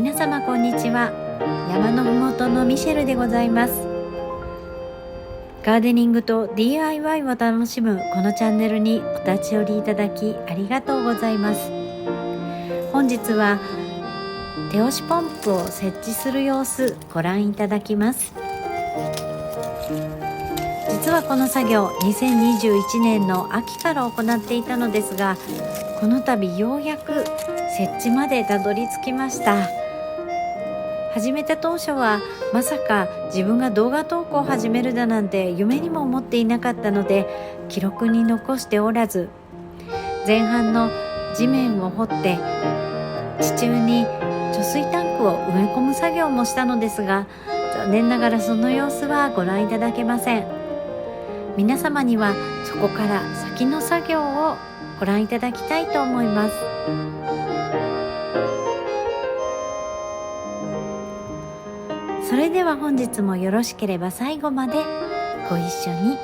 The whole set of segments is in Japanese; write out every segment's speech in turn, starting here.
皆様こんにちは。山のふもとのミシェルでございます。ガーデニングと DIY を楽しむこのチャンネルにお立ち寄りいただきありがとうございます。本日は手押しポンプを設置する様子ご覧いただきます。実はこの作業2021年の秋から行っていたのですが、この度ようやく設置までたどり着きました。始めた当初はまさか自分が動画投稿を始めるだなんて夢にも思っていなかったので、記録に残しておらず、前半の地面を掘って地中に貯水タンクを埋め込む作業もしたのですが、残念ながらその様子はご覧いただけません。皆様にはそこから先の作業をご覧いただきたいと思います。それでは本日もよろしければ最後までご一緒に。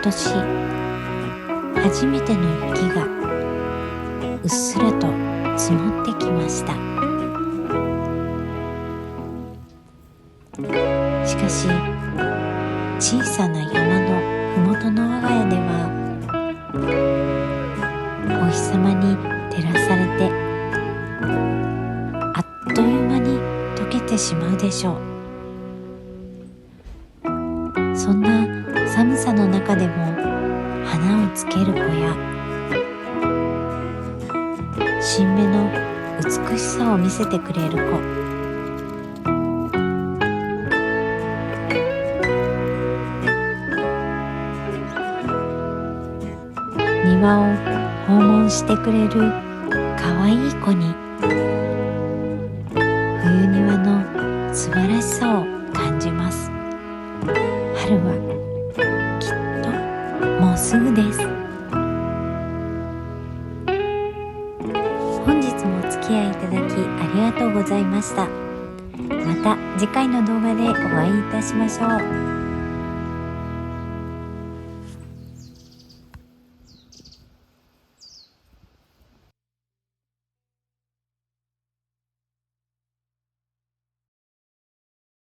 年初めての雪がうっすらと積もってきました。しかし小さな山のふもとの我が家ではお日様に照らされてあっという間に溶けてしまうでしょう。そんな寒さの中でも花をつける子や新芽の美しさを見せてくれる子、庭を訪問してくれるかわいい子に冬庭の素晴らしさを感じます。春はきっともうすぐです。本日もお付き合いいただきありがとうございました。また次回の動画でお会いいたしましょう。